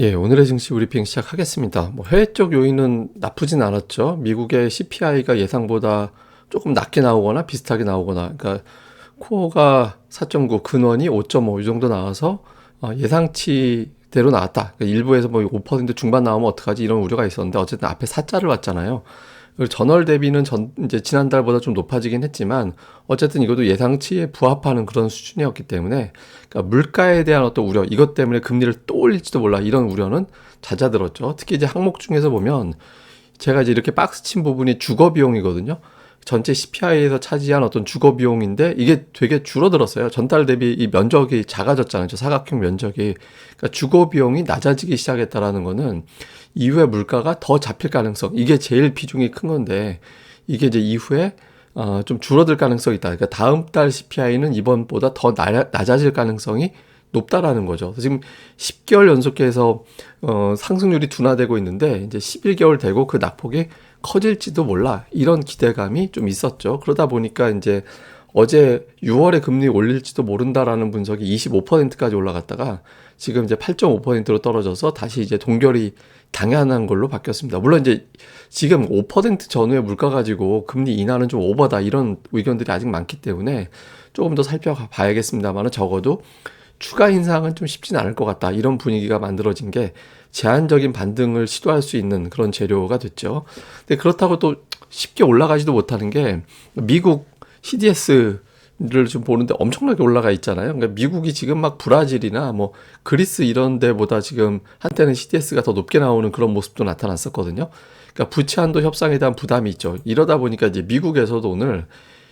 예, 오늘의 증시 브리핑 시작하겠습니다. 해외 쪽 요인은 나쁘진 않았죠. 미국의 CPI가 예상보다 조금 낮게 나오거나 비슷하게 나오거나, 그러니까 코어가 4.9, 근원이 5.5 이 정도 나와서 예상치대로 나왔다. 그러니까 일부에서 5% 중반 나오면 어떡하지 이런 우려가 있었는데 어쨌든 앞에 4자를 왔잖아요. 그리고 전월 대비는 이제 지난달보다 좀 높아지긴 했지만 어쨌든 이것도 예상치에 부합하는 그런 수준이었기 때문에 그러니까 물가에 대한 어떤 우려, 이것 때문에 금리를 또 올릴지도 몰라 이런 우려는 잦아들었죠. 특히 이제 항목 중에서 보면 제가 이제 이렇게 박스 친 부분이 주거 비용이거든요. 전체 CPI에서 차지한 어떤 주거 비용인데 이게 되게 줄어들었어요. 전달 대비 이 면적이 작아졌잖아요. 저 사각형 면적이. 그러니까 주거 비용이 낮아지기 시작했다라는 거는 이후에 물가가 더 잡힐 가능성, 이게 제일 비중이 큰 건데 이게 이제 이후에 좀 줄어들 가능성이 있다. 그러니까 다음 달 CPI는 이번보다 더 낮아질 가능성이 높다라는 거죠. 지금 10개월 연속해서 상승률이 둔화되고 있는데 이제 11개월 되고 그 낙폭이 커질지도 몰라. 이런 기대감이 좀 있었죠. 그러다 보니까 이제 어제 6월에 금리 올릴지도 모른다라는 분석이 25%까지 올라갔다가 지금 이제 8.5%로 떨어져서 다시 이제 동결이 당연한 걸로 바뀌었습니다. 물론 이제 지금 5% 전후의 물가 가지고 금리 인하는 좀 오버다 이런 의견들이 아직 많기 때문에 조금 더 살펴봐야겠습니다만 적어도 추가 인상은 좀 쉽진 않을 것 같다. 이런 분위기가 만들어진 게 제한적인 반등을 시도할 수 있는 그런 재료가 됐죠. 근데 그렇다고 또 쉽게 올라가지도 못하는 게 미국 CDS를 좀 보는데 엄청나게 올라가 있잖아요. 그러니까 미국이 지금 막 브라질이나 그리스 이런 데보다 지금 한때는 CDS가 더 높게 나오는 그런 모습도 나타났었거든요. 그러니까 부채 한도 협상에 대한 부담이 있죠. 이러다 보니까 이제 미국에서도 오늘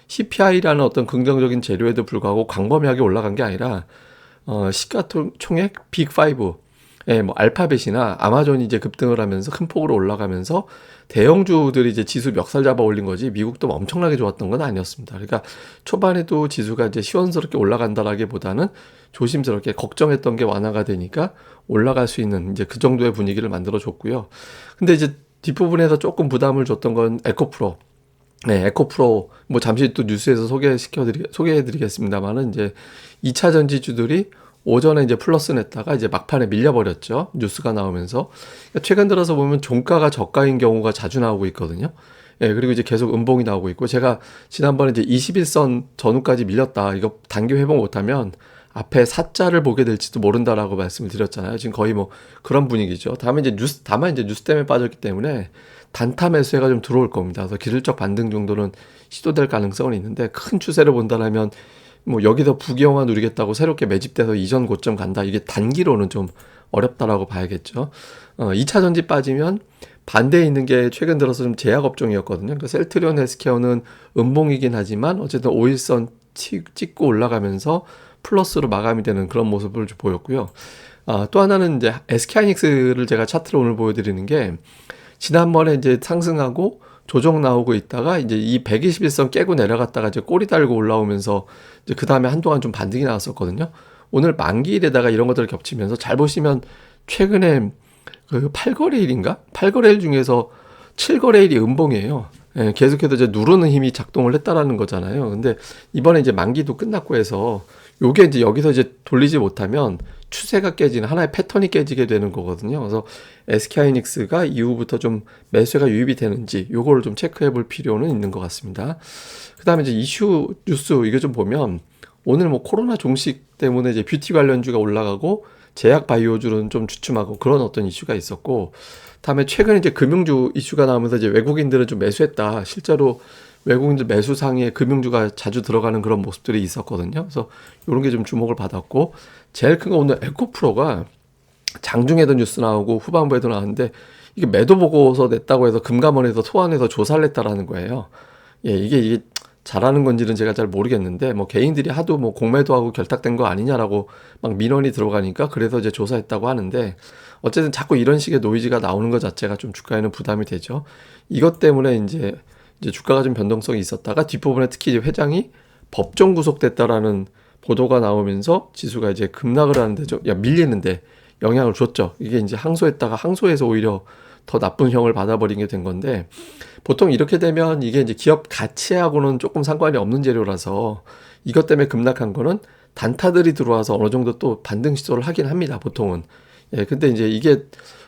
CPI라는 어떤 긍정적인 재료에도 불구하고 광범위하게 올라간 게 아니라 시가총액 빅5, 예, 알파벳이나 아마존이 이제 급등을 하면서 큰 폭으로 올라가면서 대형주들이 이제 지수 멱살 잡아 올린 거지 미국도 엄청나게 좋았던 건 아니었습니다. 그러니까 초반에도 지수가 이제 시원스럽게 올라간다라기보다는 조심스럽게 걱정했던 게 완화가 되니까 올라갈 수 있는 이제 그 정도의 분위기를 만들어 줬고요. 근데 이제 뒷부분에서 조금 부담을 줬던 건 에코프로. 네, 에코프로 잠시 또 뉴스에서 소개해드리겠습니다만은 이제 2차 전지주들이 오전에 이제 플러스 냈다가 이제 막판에 밀려버렸죠. 뉴스가 나오면서. 그러니까 최근 들어서 보면 종가가 저가인 경우가 자주 나오고 있거든요. 예, 그리고 이제 계속 음봉이 나오고 있고 제가 지난번에 이제 21선 전후까지 밀렸다. 이거 단기 회복 못하면 앞에 사자를 보게 될지도 모른다라고 말씀을 드렸잖아요. 지금 거의 그런 분위기죠. 다만 이제 뉴스 때문에 빠졌기 때문에 단타 매수가 좀 들어올 겁니다. 그래서 기술적 반등 정도는 시도될 가능성은 있는데 큰 추세를 본다라면 여기서 부기영화 누리겠다고 새롭게 매집돼서 이전 고점 간다. 이게 단기로는 좀 어렵다라고 봐야겠죠. 2차 전지 빠지면 반대에 있는 게 최근 들어서 좀 제약 업종이었거든요. 그 셀트리온 헬스케어는 음봉이긴 하지만 어쨌든 5일선 찍고 올라가면서 플러스로 마감이 되는 그런 모습을 좀 보였고요. 또 하나는 이제 SK하이닉스를 제가 차트로 오늘 보여드리는 게 지난번에 이제 상승하고 조정 나오고 있다가 이제 이 121선 깨고 내려갔다가 이제 꼬리 달고 올라오면서 이제 그 다음에 한동안 좀 반등이 나왔었거든요. 오늘 만기일에다가 이런 것들을 겹치면서 잘 보시면 최근에 그 8거래일인가? 8거래일 중에서 7거래일이 음봉이에요. 예, 계속해서 이제 누르는 힘이 작동을 했다라는 거잖아요. 근데 이번에 이제 만기도 끝났고 해서 요게 이제 여기서 이제 돌리지 못하면 추세가 깨지는 하나의 패턴이 깨지게 되는 거거든요. 그래서 SK하이닉스가 이후부터 좀 매수가 유입이 되는지 요거를 좀 체크해 볼 필요는 있는 것 같습니다. 그 다음에 이제 이슈 뉴스 이거 좀 보면 오늘 코로나 종식 때문에 이제 뷰티 관련주가 올라가고 제약 바이오주는 좀 주춤하고 그런 어떤 이슈가 있었고 다음에 최근에 이제 금융주 이슈가 나오면서 이제 외국인들은 좀 매수했다. 실제로 외국인들 매수 상에 금융주가 자주 들어가는 그런 모습들이 있었거든요. 그래서 이런 게 좀 주목을 받았고 제일 큰 건 오늘 에코프로가 장중에도 뉴스 나오고 후반부에도 나왔는데 이게 매도 보고서 냈다고 해서 금감원에서 소환해서 조사를 했다라는 거예요. 예, 이게 잘하는 건지는 제가 잘 모르겠는데 개인들이 하도 공매도하고 결탁된 거 아니냐라고 막 민원이 들어가니까 그래서 이제 조사했다고 하는데 어쨌든 자꾸 이런 식의 노이즈가 나오는 것 자체가 좀 주가에는 부담이 되죠. 이것 때문에 이제 주가가 좀 변동성이 있었다가 뒷부분에 특히 이제 회장이 법정 구속됐다라는 보도가 나오면서 지수가 이제 급락을 하는데 밀리는데 영향을 줬죠. 이게 이제 항소했다가 항소해서 오히려 더 나쁜 형을 받아버리게 된 건데 보통 이렇게 되면 이게 이제 기업 가치하고는 조금 상관이 없는 재료라서 이것 때문에 급락한 거는 단타들이 들어와서 어느 정도 또 반등 시도를 하긴 합니다. 보통은 예, 근데 이제 이게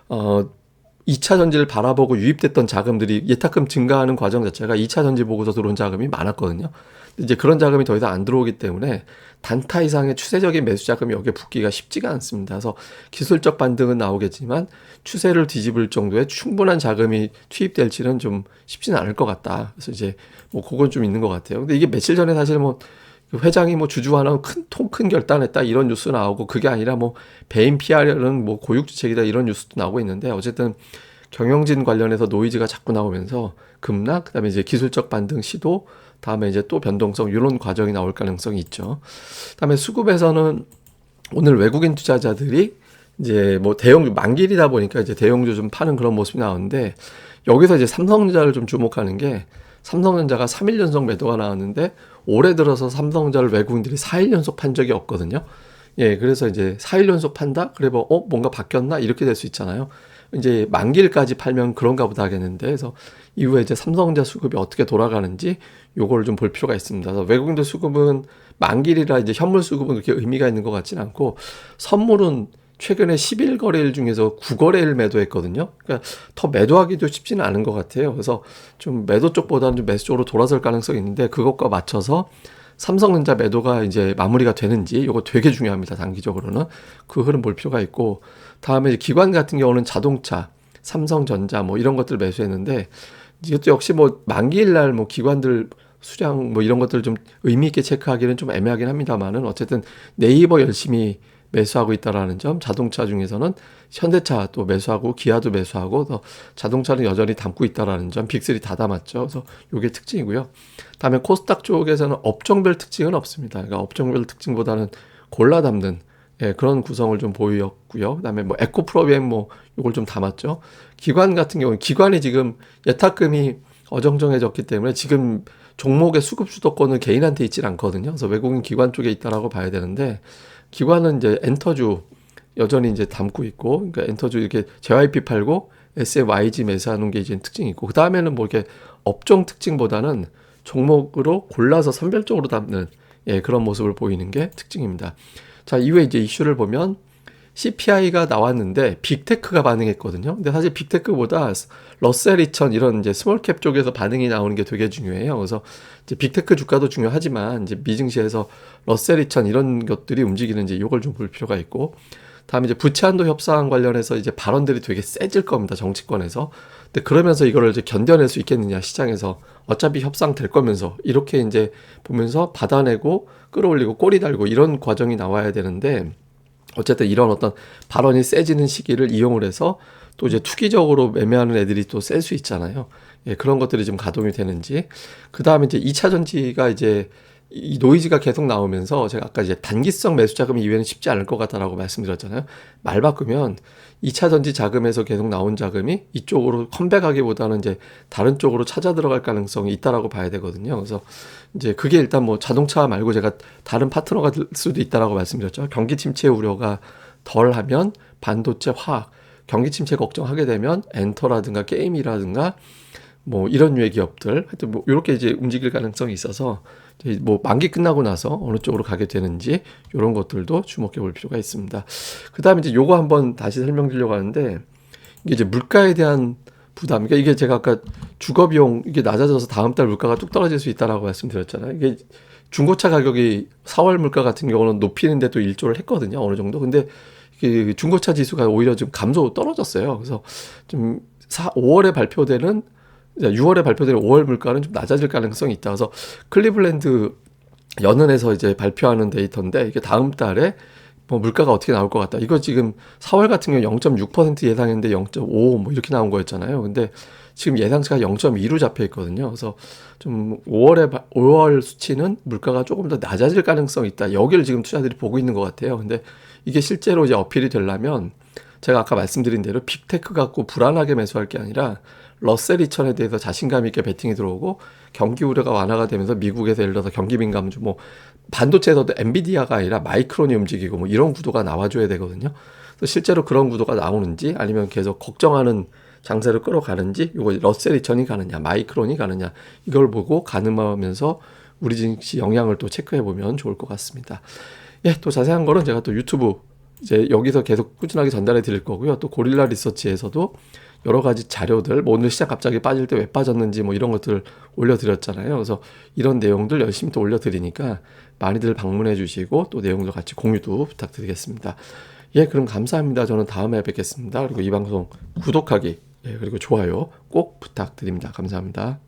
2차 전지를 바라보고 유입됐던 자금들이 예탁금 증가하는 과정 자체가 2차 전지 보고서 들어온 자금이 많았거든요. 이제 그런 자금이 더 이상 안 들어오기 때문에 단타 이상의 추세적인 매수 자금이 여기에 붙기가 쉽지가 않습니다. 그래서 기술적 반등은 나오겠지만 추세를 뒤집을 정도의 충분한 자금이 투입될지는 좀 쉽지는 않을 것 같다. 그래서 이제 뭐 그건 좀 있는 것 같아요. 근데 이게 며칠 전에 사실 뭐 회장이 뭐 주주 하나 큰 결단했다 이런 뉴스 나오고, 그게 아니라 뭐 배임 PR은 뭐 고육지책이다 이런 뉴스도 나오고 있는데, 어쨌든 경영진 관련해서 노이즈가 자꾸 나오면서 급락, 그다음에 이제 기술적 반등 시도, 다음에 이제 또 변동성 이런 과정이 나올 가능성이 있죠. 그다음에 수급에서는 오늘 외국인 투자자들이 이제 뭐 대형 만길이다 보니까 이제 대형주 좀 파는 그런 모습이 나오는데, 여기서 이제 삼성전자를 좀 주목하는 게, 삼성전자가 3일 연속 매도가 나왔는데 올해 들어서 삼성전자를 외국인들이 4일 연속 판 적이 없거든요. 예, 그래서 이제 4일 연속 판다? 그래 뭐 뭔가 바뀌었나? 이렇게 될 수 있잖아요. 이제 만기일까지 팔면 그런가 보다 하겠는데, 그래서 이후에 이제 삼성전자 수급이 어떻게 돌아가는지 요거를 좀 볼 필요가 있습니다. 그래서 외국인들 수급은 만기일이라 이제 현물 수급은 그렇게 의미가 있는 것 같지는 않고, 선물은 최근에 10일 거래일 중에서 9거래일 매도했거든요. 그러니까 더 매도하기도 쉽지는 않은 것 같아요. 그래서 좀 매도 쪽보다는 좀 매수 쪽으로 돌아설 가능성이 있는데, 그것과 맞춰서 삼성전자 매도가 이제 마무리가 되는지 이거 되게 중요합니다. 단기적으로는 그 흐름 볼 필요가 있고, 다음에 이제 기관 같은 경우는 자동차, 삼성전자 뭐 이런 것들 매수했는데, 이것도 역시 뭐 만기일 날 뭐 기관들 수량 뭐 이런 것들을 좀 의미 있게 체크하기는 좀 애매하긴 합니다만은, 어쨌든 네이버 열심히 매수하고 있다라는 점, 자동차 중에서는 현대차 또 매수하고 기아도 매수하고, 또 자동차는 여전히 담고 있다라는 점, 빅3 다 담았죠. 그래서 이게 특징이고요. 다음에 코스닥 쪽에서는 업종별 특징은 없습니다. 그러니까 업종별 특징보다는 골라 담는, 예, 그런 구성을 좀 보였고요. 그다음에 뭐 에코프로비엠 뭐 이걸 좀 담았죠. 기관 같은 경우는 기관이 지금 예탁금이 어정쩡해졌기 때문에 지금 종목의 수급 주도권은 개인한테 있질 않거든요. 그래서 외국인 기관 쪽에 있다라고 봐야 되는데, 기관은 이제 엔터주 여전히 이제 담고 있고, 그러니까 엔터주 이렇게 JYP 팔고 SMYG 매수하는 게 이제 특징이 있고, 그 다음에는 뭐 이렇게 업종 특징보다는 종목으로 골라서 선별적으로 담는, 예, 그런 모습을 보이는 게 특징입니다. 자, 이후에 이제 이슈를 보면 CPI가 나왔는데 빅테크가 반응했거든요. 근데 사실 빅테크보다 러셀 2000 이런 이제 스몰캡 쪽에서 반응이 나오는 게 되게 중요해요. 그래서 이제 빅테크 주가도 중요하지만 이제 미증시에서 러셀 2000 이런 것들이 움직이는지 이걸 좀 볼 필요가 있고, 다음에 이제 부채 한도 협상 관련해서 이제 발언들이 되게 세질 겁니다. 정치권에서. 근데 그러면서 이거를 이제 견뎌낼 수 있겠느냐, 시장에서. 어차피 협상 될 거면서 이렇게 이제 보면서 받아내고 끌어올리고 꼬리 달고 이런 과정이 나와야 되는데, 어쨌든 이런 어떤 발언이 세지는 시기를 이용을 해서 또 이제 투기적으로 매매하는 애들이 또 셀 수 있잖아요. 예, 그런 것들이 좀 가동이 되는지. 그 다음에 이제 2차 전지가 이제 이 노이즈가 계속 나오면서, 제가 아까 이제 단기성 매수 자금 이외에는 쉽지 않을 것 같다라고 말씀드렸잖아요. 말 바꾸면 2차 전지 자금에서 계속 나온 자금이 이쪽으로 컴백하기보다는 이제 다른 쪽으로 찾아 들어갈 가능성이 있다라고 봐야 되거든요. 그래서 이제 그게 일단 뭐 자동차 말고 제가 다른 파트너가 될 수도 있다라고 말씀드렸죠. 경기 침체 우려가 덜하면 반도체, 화학, 경기 침체 걱정하게 되면 엔터라든가 게임이라든가 뭐 이런 류의 기업들, 하여튼 뭐 이렇게 이제 움직일 가능성이 있어서, 뭐 만기 끝나고 나서 어느 쪽으로 가게 되는지 이런 것들도 주목해 볼 필요가 있습니다. 그 다음에 이제 요거 한번 다시 설명드리려고 하는데, 이게 이제 물가에 대한 부담, 그러니까 이게 제가 아까 주거 비용 이게 낮아져서 다음 달 물가가 뚝 떨어질 수 있다라고 말씀드렸잖아요. 이게 중고차 가격이 4월 물가 같은 경우는 높이는데 또 일조를 했거든요. 어느 정도. 근데 이게 중고차 지수가 오히려 좀 감소 떨어졌어요. 그래서 좀 5월에 발표되는 6월에 발표되는 5월 물가는 좀 낮아질 가능성이 있다. 그래서 클리블랜드 연은에서 이제 발표하는 데이터인데, 이게 다음 달에 뭐 물가가 어떻게 나올 것 같다. 이거 지금 4월 같은 경우 0.6% 예상했는데 0.5 뭐 이렇게 나온 거였잖아요. 근데 지금 예상치가 0.2로 잡혀 있거든요. 그래서 좀 5월 수치는 물가가 조금 더 낮아질 가능성이 있다. 여기를 지금 투자들이 보고 있는 것 같아요. 근데 이게 실제로 이제 어필이 되려면, 제가 아까 말씀드린 대로 빅테크 갖고 불안하게 매수할 게 아니라 러셀 2000에 대해서 자신감 있게 베팅이 들어오고, 경기 우려가 완화가 되면서 미국에서 예를 들어서 경기 민감주, 뭐 반도체에서도 엔비디아가 아니라 마이크론이 움직이고 뭐 이런 구도가 나와줘야 되거든요. 그래서 실제로 그런 구도가 나오는지, 아니면 계속 걱정하는 장세를 끌어가는지, 이거 러셀 2000이 가느냐 마이크론이 가느냐, 이걸 보고 가늠하면서 우리 증시 영향을 또 체크해 보면 좋을 것 같습니다. 예, 또 자세한 거는 제가 또 유튜브 이제 여기서 계속 꾸준하게 전달해 드릴 거고요. 또 고릴라 리서치에서도 여러 가지 자료들, 뭐 오늘 시장 갑자기 빠질 때 왜 빠졌는지 뭐 이런 것들 올려드렸잖아요. 그래서 이런 내용들 열심히 또 올려드리니까 많이들 방문해 주시고 또 내용들 같이 공유도 부탁드리겠습니다. 예, 그럼 감사합니다. 저는 다음에 뵙겠습니다. 그리고 이 방송 구독하기, 예, 그리고 좋아요 꼭 부탁드립니다. 감사합니다.